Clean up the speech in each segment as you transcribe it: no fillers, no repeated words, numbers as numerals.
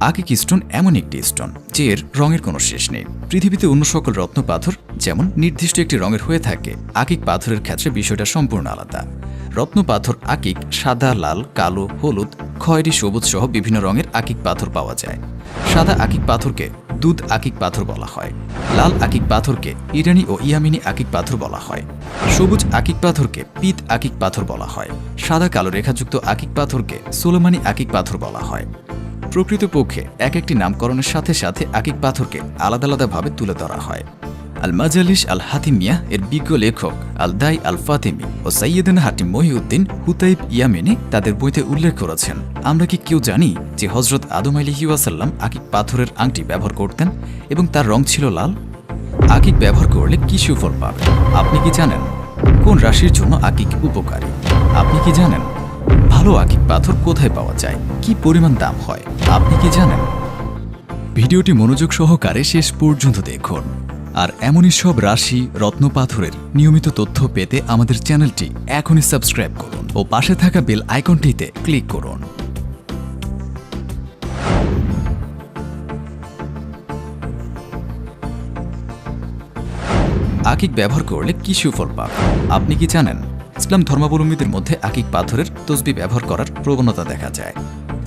আকিক stone এমন একটি stone যে এর রঙের কোনো শেষ নেই। পৃথিবীতে অন্য সকল রত্ন পাথর যেমন নির্দিষ্ট একটি রঙের হয়ে থাকে, আকিক পাথরের ক্ষেত্রে বিষয়টা সম্পূর্ণ আলাদা। রত্ন পাথর আকিক সাদা, লাল, কালো, হলুদ, খয়েরি, সবুজ সহ বিভিন্ন রঙের আকিক পাথর পাওয়া যায়। সাদা আকিক পাথরকে দুধ আকিক পাথর বলা হয়। লাল আকিক পাথরকে ইরানি ও ইয়ামিনী আকিক পাথর বলা হয়। সবুজ আকিক পাথরকে পিত আকিক পাথর বলা হয়। সাদা কালো রেখাযুক্ত আকিক পাথরকে সুলেমানি আকিক পাথর বলা হয়। প্রকৃতপক্ষে এক একটি নামকরণের সাথে সাথে আকিক পাথরকে আলাদা আলাদাভাবে তুলে ধরা হয়। আল মাজালিস আল হাতিমিয়া এর বিজ্ঞ লেখক আল দাই আল ফাতেমি ও সাইয়েদিন হাটিম মহিউদ্দিন হুতাইব ইয়ামিনী তাদের বইতে উল্লেখ করেছেন, আমরা কি কেউ জানি যে হজরত আদম আলাইহিস সালাম আকিক পাথরের আংটি ব্যবহার করতেন এবং তার রং ছিল লাল? আকিক ব্যবহার করলে কি সুফল পাবেন আপনি কি জানেন? কোন রাশির জন্য আকিক উপকারী আপনি কি জানেন? ভালো আকিক পাথর কোথায় পাওয়া যায়, কি পরিমাণ দাম হয় আপনি কি জানেন? ভিডিওটি মনোযোগ সহকারে শেষ পর্যন্ত দেখুন। আর এমনই সব রাশি রত্ন পাথরের নিয়মিত তথ্য পেতে আমাদের চ্যানেলটি এখনই সাবস্ক্রাইব করুন ও পাশে থাকা বেল আইকনটিতে ক্লিক করুন। আকিক ব্যবহার করলে কি সুফল পাবেন আপনি কি জানেন? ইসলাম ধর্মাবলম্বীদের মধ্যে আকিক পাথরের তসবিহ ব্যবহার করার প্রবণতা দেখা যায়।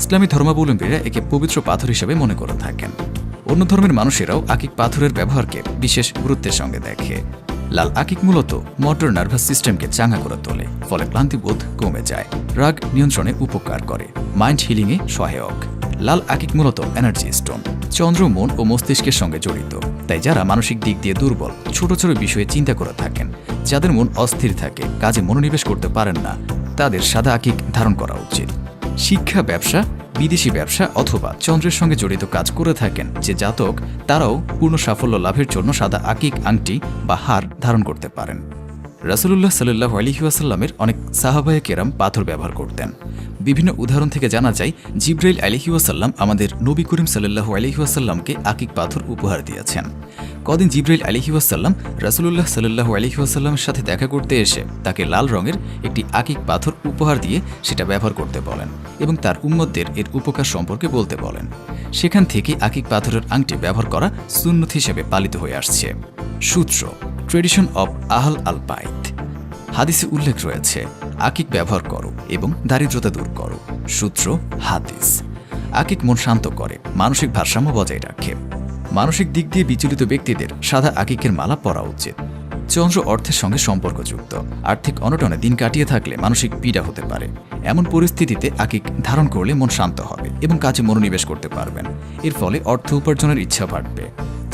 ইসলামী ধর্মাবলম্বীরা একে পবিত্র পাথর হিসেবে মনে করে থাকেন। অন্য ধর্মের মানুষেরাও আকিক পাথরের ব্যবহারকে বিশেষ গুরুত্বের সঙ্গে দেখে। লাল আকিক মূলত মোটর নার্ভাস সিস্টেমকে চাঙ্গা করে তোলে, ফলে ক্লান্তিবোধ কমে যায়, রাগ নিয়ন্ত্রণে উপকার করে, মাইন্ড হিলিংয়ে সহায়ক। লাল আকিক মূলত এনার্জি স্টোন, চন্দ্র, মন ও মস্তিষ্কের সঙ্গে জড়িত। তাই যারা মানসিক দিক দিয়ে দুর্বল, ছোট ছোট বিষয়ে চিন্তা করে থাকেন, যাদের মন অস্থির থাকে, কাজে মনোনিবেশ করতে পারেন না, তাদের সাদা আকিক ধারণ করা উচিত। শিক্ষা, ব্যবসা, বিদেশি ব্যবসা অথবা চন্দ্রের সঙ্গে জড়িত কাজ করে থাকেন যে জাতক, তারাও পূর্ণ সাফল্য লাভের জন্য সাদা আকিক আংটি বা হার ধারণ করতে পারেন। রাসূলুল্লাহ সাল্লাল্লাহু আলাইহি ওয়াসাল্লামের অনেক সাহাবায়ে কেরাম পাথর ব্যবহার করতেন। বিভিন্ন উদাহরণ থেকে জানা যায়, জিবরাইল আলাইহিস সালাম আমাদের নবী করিম সাল্লাল্লাহু আলাইহি ওয়াসাল্লামকে আকিক পাথর উপহার দিয়েছেন। কদিন জিবরাইল আলাইহিস সালাম রাসূলুল্লাহ সাল্লাল্লাহু আলাইহি ওয়াসাল্লামের সাথে দেখা করতে এসে তাকে লাল রঙের একটি আকিক পাথর উপহার দিয়ে সেটা ব্যবহার করতে বলেন এবং তার উম্মতদের এর উপকার সম্পর্কে বলতে বলেন। সেখান থেকে আকিক পাথরের আংটি ব্যবহার করা সুন্নত হিসেবে পালিত হয়ে আসছে। সূত্র ট্রেডিশন অব আহল আল বাইত। হাদিসে উল্লেখ রয়েছে, আকিক ব্যবহার করো এবং দারিদ্রতা দূর করো। সূত্র হাদিস। আকিক মন শান্ত করে, মানসিক ভারসাম্য বজায় রাখে। মানসিক দিক দিয়ে বিচলিত ব্যক্তিদের সাদা আকিকের মালা পরা উচিত। চন্দ্র অর্থের সঙ্গে সম্পর্কযুক্ত, আর্থিক অনটনে দিন কাটিয়ে থাকলে মানসিক পীড়া হতে পারে। এমন পরিস্থিতিতে আকিক ধারণ করলে মন শান্ত হবে এবং কাজে মনোনিবেশ করতে পারবেন। এর ফলে অর্থ উপার্জনের ইচ্ছা বাড়বে।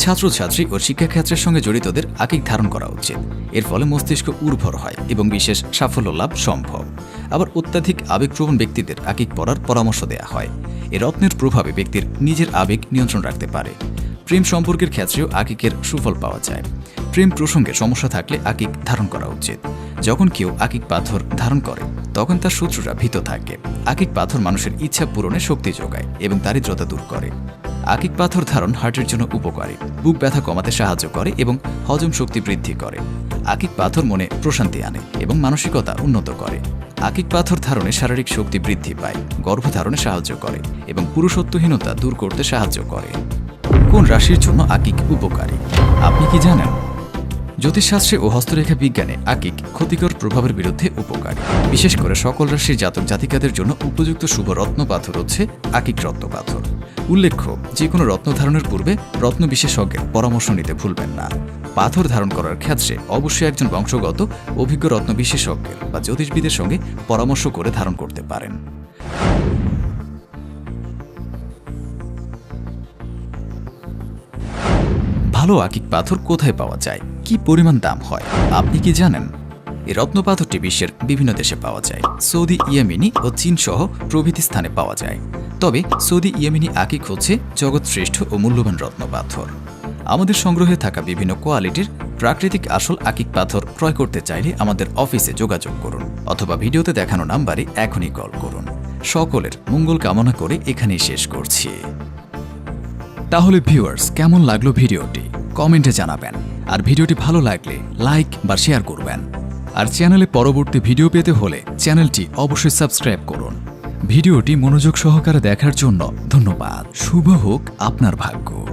ছাত্রছাত্রী ও শিক্ষাক্ষেত্রের সঙ্গে জড়িতদের আকিক ধারণ করা উচিত। এর ফলে মস্তিষ্ক উর্বর হয় এবং বিশেষ সাফল্য লাভ সম্ভব। আবার অত্যাধিক আবেগপ্রবণ ব্যক্তিদের আকিক পরার পরামর্শ দেওয়া হয়। এ রত্নের প্রভাবে ব্যক্তির নিজের আবেগ নিয়ন্ত্রণ রাখতে পারে। প্রেম সম্পর্কের ক্ষেত্রেও আকিকের সুফল পাওয়া যায়। প্রেম প্রসঙ্গে সমস্যা থাকলে আকিক ধারণ করা উচিত। যখন কেউ আকিক পাথর ধারণ করে তখন তার শত্রুরা ভীত থাকে। আকিক পাথর মানুষের ইচ্ছা পূরণে শক্তি যোগায় এবং দারিদ্রতা দূর করে। আকিক পাথর ধারণ হার্টের জন্য উপকারী, বুক ব্যথা কমাতে সাহায্য করে এবং হজম শক্তি বৃদ্ধি করে। আকিক পাথর মনে প্রশান্তি আনে এবং মানসিকতা উন্নত করে। আকিক পাথর ধারণে শারীরিক শক্তি বৃদ্ধি পায়, গর্ভধারণে সাহায্য করে এবং পুরুষত্বহীনতা দূর করতে সাহায্য করে। কোন রাশির জন্য আকিক উপকারী আপনি কি জানেন? জ্যোতিষশাস্ত্রে ও হস্তরেখা বিজ্ঞানে আকিক ক্ষতিকর প্রভাবের বিরুদ্ধে উপকারী। বিশেষ করে সকল রাশির জাতক জাতিকাদের জন্য উপযুক্ত শুভ রত্ন পাথর হচ্ছে আকিক রত্ন পাথর। উল্লেখ্য, যে কোনো রত্ন ধারণের পূর্বে রত্ন বিশেষজ্ঞের পরামর্শ নিতে ভুলবেন না। পাথর ধারণ করার ক্ষেত্রে অবশ্যই একজন বংশগত অভিজ্ঞ রত্ন বিশেষজ্ঞের বা জ্যোতিষবিদের সঙ্গে পরামর্শ করে ধারণ করতে পারেন। ভালো আকিক পাথর কোথায় পাওয়া যায়, কি পরিমাণ দাম হয় আপনি কি জানেন? এই রত্ন পাথরটি বিশ্বের বিভিন্ন দেশে পাওয়া যায়। সৌদি, ইয়েমেনি ও চীন সহ প্রভৃতি স্থানে পাওয়া যায়। তবে সৌদি ইয়েমেনি আকিক হচ্ছে জগৎ শ্রেষ্ঠ ও মূল্যবান রত্ন পাথর। আমাদের সংগ্রহে থাকা বিভিন্ন কোয়ালিটির প্রাকৃতিক আসল আকিক পাথর ক্রয় করতে চাইলে আমাদের অফিসে যোগাযোগ করুন অথবা ভিডিওতে দেখানো নাম্বারে এখনই কল করুন। সকলের মঙ্গল কামনা করে এখানেই শেষ করছি। তাহলে ভিউয়ার্স, কেমন লাগলো ভিডিওটি কমেন্টে জানাবেন। আর ভিডিওটি ভালো লাগলে লাইক বা শেয়ার করবেন। আর চ্যানেলে পরবর্তী ভিডিও পেতে হলে চ্যানেলটি অবশ্যই সাবস্ক্রাইব করুন। ভিডিওটি মনোযোগ সহকারে দেখার জন্য ধন্যবাদ। শুভ হোক আপনার ভাগ্য।